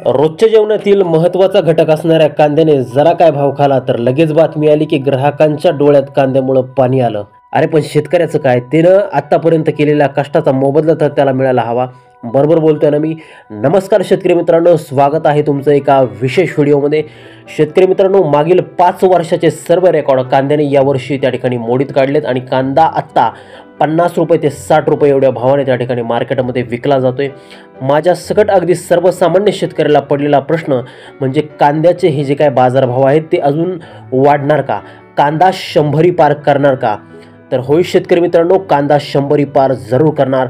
रोजच्या जेवणातील महत्त्वाचा घटक असणाऱ्या कांद्याने जरा काय भाव खाला तर लगेच बातमी आली की ग्राहकांच्या डोळ्यात कांद्यामुळं पाणी आलं. अरे पण शेतकऱ्याचं काय? त्यानं आत्तापर्यंत केलेल्या कष्टाचा मोबदला तर त्याला मिळायला हवा. बरोबर बोलतोय ना मी? नमस्कार शेतकरी मित्रांनो, स्वागत आहे तुमचं एका विशेष व्हिडिओमध्ये. शेतकरी मित्रांनो, मागील 5 वर्षाचे सर्व रेकॉर्ड कांद्याने यावर्षी त्या ठिकाणी मोडीत काढलेत आणि कांदा आत्ता 50 रुपये ते 60 रुपये एवढ्या भावाने त्या ठिकाणी मार्केटमध्ये विकला जातोय. माझ्या सकट अगदी सर्वसामान्य शेतकऱ्याला पडलेला प्रश्न म्हणजे कांद्याचे हे जे काय बाजारभाव आहेत ते अजून वाढणार का? कांदा 100 पार करणार का? तर होय शेतकरी मित्रांनो, कांदा 100 पार जरूर करणार.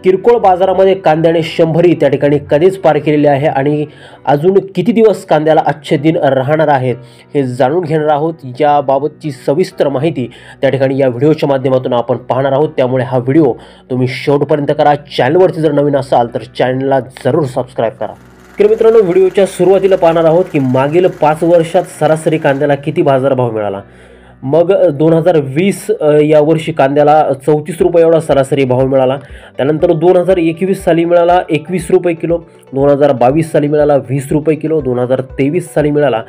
किरकोळ बाजारामध्ये कांद्याने 100 त्या ठिकाणी कधीच पार केलेले आहे आणि अजून किती दिवस कांद्याला अच्छे दिन राहणार आहेत हे जाणून घेणार आहोत. याबाबतची सविस्तर माहिती त्या ठिकाणी या व्हिडिओच्या माध्यमातून आपण पाहणार आहोत. त्यामुळे हा व्हिडिओ तुम्ही शेवटपर्यंत करा. चॅनलवरती जर नवीन असाल तर चॅनलला जरूर सबस्क्राईब करा. तर मित्रांनो, व्हिडिओच्या सुरुवातीला पाहणार आहोत की मागील 5 वर्षात सरासरी कांद्याला किती बाजारभाव मिळाला. मग 2020 या वर्षी कांद्याला 34 रुपये एवढा सरासरी भाव मिळाला. त्यानंतर 2021 साली मिळाला 21 रुपये किलो, 2022 साली मिळाला 20 रुपये किलो, 2023 साली मिळाला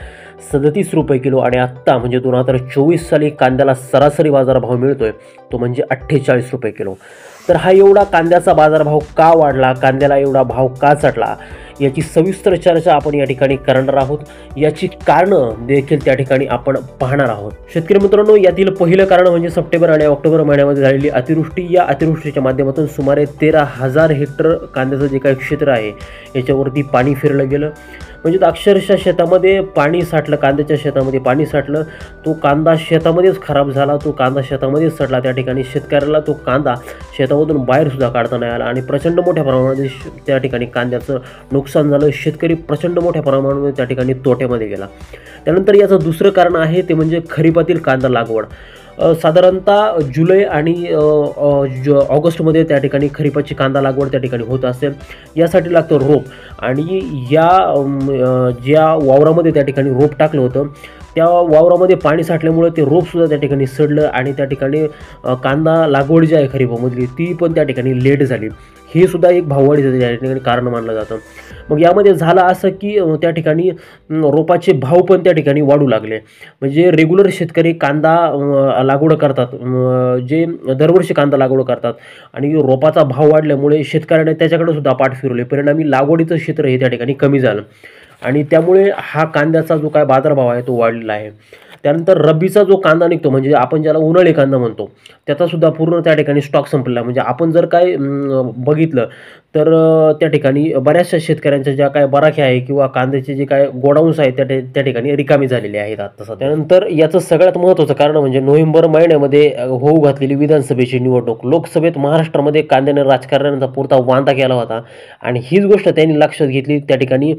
37 रुपये किलो आणि आत्ता म्हणजे 2024 साली कांद्याला सरासरी बाजारभाव मिळतोय तो म्हणजे 48 रुपये किलो. तर हा एवढा कांद्याचा बाजारभाव का वाढला, कांद्याला एवढा भाव का चढला, याची सविस्तर चर्चा आपण या ठिकाणी करणार आहोत. याची कारणं देखील त्या ठिकाणी आपण पाहणार आहोत. शेतकरी मित्रांनो, यातील पहिलं कारण म्हणजे सप्टेंबर आणि ऑक्टोबर महिन्यामध्ये झालेली अतिवृष्टी. या अतिवृष्टीच्या माध्यमातून सुमारे 13,000 हेक्टर कांद्याचं जे काही क्षेत्र आहे याच्यावरती पाणी फिरलं गेलं. म्हणजे अक्षरशः शेतामध्ये पाणी साठलं, कांद्याच्या शेतामध्ये पाणी साठलं. तो कांदा शेतामध्येच खराब झाला, तो कांदा शेतामध्येच सडला. त्या ठिकाणी शेतकऱ्याला तो कांदा शेतामधून बाहेरसुद्धा काढता नाही आला आणि प्रचंड मोठ्या प्रमाणामध्ये त्या ठिकाणी कांद्याचं नुकसान झालं. शेतकरी प्रचंड मोठ्या प्रमाणामध्ये त्या ठिकाणी तोट्यामध्ये गेला. त्यानंतर याचं दुसरं कारण आहे ते म्हणजे खरीपातील कांदा लागवड. साधारणतः जुलै आणि ऑगस्टमध्ये त्या ठिकाणी खरीपाची कांदा लागवड त्या ठिकाणी होत असेल. यासाठी लागतं रोप आणि ज्या वावरामध्ये त्या ठिकाणी रोप टाकलं होतं त्या वावरामध्ये पाणी साठल्यामुळे ते रोपसुद्धा त्या ठिकाणी सडलं आणि त्या ठिकाणी कांदा लागवड जी आहे खरीपामधली ती पण त्या ठिकाणी लेट झाली. हे सुद्धा एक भाववाढीचं त्या ठिकाणी कारण मानलं जातं. मग यामध्ये झालं असं की त्या ठिकाणी रोपाचे भाव पण त्या ठिकाणी वाढू लागले. म्हणजे रेग्युलर शेतकरी कांदा लागवड करतात, जे दरवर्षी कांदा लागवड करतात आणि रोपाचा भाव वाढल्यामुळे शेतकऱ्याने त्याच्याकडे सुद्धा पाठ फिरवले. परिणामी लागवडीचं क्षेत्र हे त्या ठिकाणी कमी झालं आणि त्यामुळे हा कांद्याचा जो काय बाजारभाव आहे तो वाढलेला आहे. त्यानंतर रब्बीचा जो कांदा निघतो म्हणजे आपण ज्याला उन्हाळी कांदा म्हणतो त्याचासुद्धा पूर्ण त्या ठिकाणी स्टॉक संपलेला. म्हणजे आपण जर काय बघितलं तर त्या ठिकाणी बऱ्याचशा शेतकऱ्यांच्या ज्या काय बराख्या आहे किंवा कांद्याचे जे काय गोडाऊन्स आहेत त्या ठिकाणी रिकामी झालेले आहेत आता. त्यानंतर याचं सगळ्यात महत्त्वाचं कारण म्हणजे नोव्हेंबर महिन्यामध्ये होऊ घातलेली विधानसभेची निवडणूक. लोकसभेत महाराष्ट्रामध्ये कांद्याने राजकारण्यांचा पुरता वांदा केला होता आणि हीच गोष्ट त्यांनी लक्षात घेतली. त्या ठिकाणी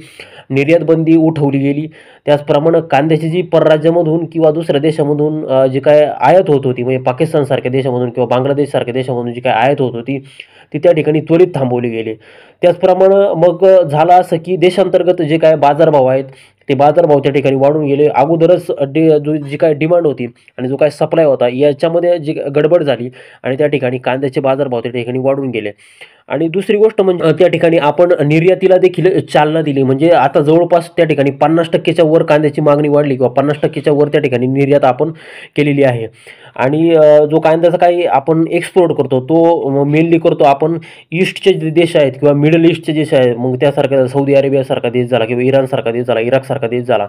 निर्यात बंदी उठवली गेली. त्याचप्रमाणे कांद्याची जी परराज्यामधून किंवा दुसऱ्या देशामधून जी काय आयात होत होती म्हणजे पाकिस्तानसारख्या देशामधून किंवा बांगलादेशसारख्या देशामधून जी काय आयात होत होती ती त्या ठिकाणी त्वरित थांबवली गेली. त्याचप्रमाणे मग झालं असं की देशांतर्गत जे काय बाजारभाव आहेत ते बाजारभाव त्या ठिकाणी वाढून गेले. अगोदरच जी काय डिमांड होती आणि जो काय सप्लाय होता याच्यामध्ये जी गडबड झाली आणि त्या ठिकाणी कांद्याचे बाजारभाव त्या ठिकाणी वाढून गेले. आणि दुसरी गोष्ट म्हणजे त्या ठिकाणी आपण निर्यातीला देखील चालना दिली. म्हणजे आता जवळपास त्या ठिकाणी 50% वर कांद्याची मागणी वाढली किंवा 50% वर त्या ठिकाणी निर्यात आपण केलेली आहे. आणि जो कांद्याचा काही आपण एक्सपोर्ट करतो तो मेनली करतो आपण ईस्टचे जे देश आहेत किंवा मिडल ईस्टचे देश आहेत. मग त्यासारख्या सौदी अरेबियासारखा देश झाला किंवा इराणसारखा देश झाला, इराकसारखा देश झाला,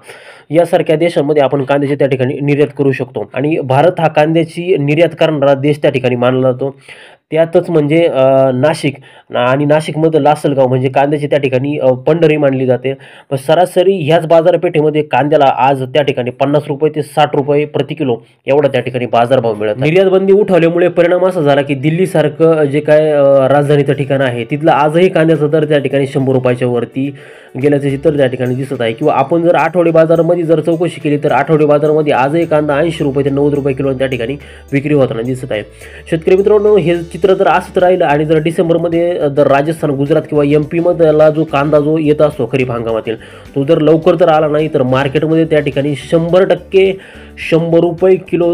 यासारख्या देशांमध्ये आपण कांद्याची त्या ठिकाणी निर्यात करू शकतो. आणि भारत हा कांद्याची निर्यात करणारा देश त्या ठिकाणी मानला जातो. त्यातच म्हणजे नाशिक आणि नाशिकमधलं लासलगाव म्हणजे कांद्याची त्या ठिकाणी पंढरी मानली जाते. पण सरासरी ह्याच बाजारपेठेमध्ये कांद्याला आज त्या ठिकाणी 50 रुपये ते 60 रुपये प्रति किलो एवढा त्या ठिकाणी बाजारभाव मिळत. निर्यात बंदी उठवल्यामुळे परिणाम असा झाला की दिल्लीसारखं जे काय राजधानीचं ठिकाण आहे तिथलं आजही कांद्याचा दर त्या ठिकाणी 100 रुपयाच्या वरती गेल्याचे चित्र त्या ठिकाणी दिसत आहे. किंवा आपण जर आठवडे बाजारामध्ये जर चौकशी केली तर आठवडे बाजारामध्ये आजही कांदा 80 रुपये ते 90 रुपये किलो त्या ठिकाणी विक्री होताना दिसत आहे. शेतकरी मित्रांनो, हे चित्र जर असंच राहिलं आणि जर डिसेंबरमध्ये जर राजस्थान, गुजरात किंवा MP मधला जो कांदा जो येत असतो खरीप हंगामातील, तो जर लवकर जर आला नाही तर मार्केटमध्ये त्या ठिकाणी 100% 100 रुपये किलो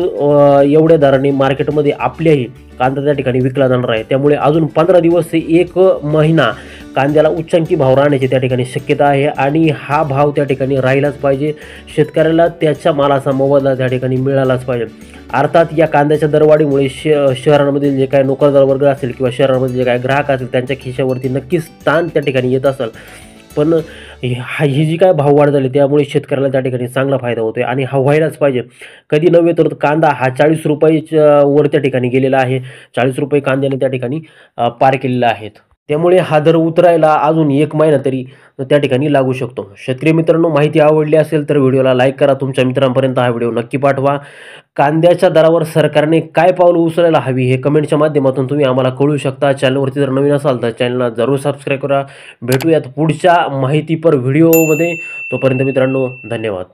एवढ्या दराने मार्केटमध्ये आपल्याही कांदा त्या ठिकाणी विकला जाणार आहे. त्यामुळे अजून 15 दिवस ते 1 महिना कांद्याला उच्चांकी भाव राहण्याची त्या ठिकाणी शक्यता आहे आणि हा भाव त्या ठिकाणी राहिलाच पाहिजे. शेतकऱ्याला त्याच्या मालाचा मोबदला त्या ठिकाणी मिळालाच पाहिजे. अर्थात या कांद्याच्या दरवाढीमुळे शहरांमधील जे काही नोकरदार वर्ग असेल किंवा शहरांमध्ये जे काही ग्राहक असेल त्यांच्या खिशावरती नक्कीच ताण त्या ठिकाणी येत असेल. पण ही जी काय भाववाढ झाली त्यामुळे शेतकऱ्याला त्या ठिकाणी चांगला फायदा होतोय आणि हा व्हायलाच पाहिजे. कधी नव्हे तर कांदा हा 40 रुपयाच्या वर त्या ठिकाणी गेलेला आहे. 40 रुपये कांद्याने त्या ठिकाणी पार केलेला आहेत. त्यामुळे हा दर उतरायला अजून 1 महिना तरी त्या ठिकाणी लागू शकतो. शेतकरी मित्रांनो, माहिती आवडली असेल तर व्हिडिओला लाईक करा. तुमच्या मित्रांपर्यंत हा व्हिडिओ नक्की पाठवा. कांद्याच्या दरावर सरकारने काय पावलं उचलायला हवी हे कमेंटच्या माध्यमातून तुम्ही आम्हाला कळवू शकता. चॅनलवरती जर नवीन असाल तर चॅनलला जरूर सबस्क्राईब करा. भेटूयात पुढच्या माहितीपर व्हिडिओमध्ये. तोपर्यंत मित्रांनो, धन्यवाद.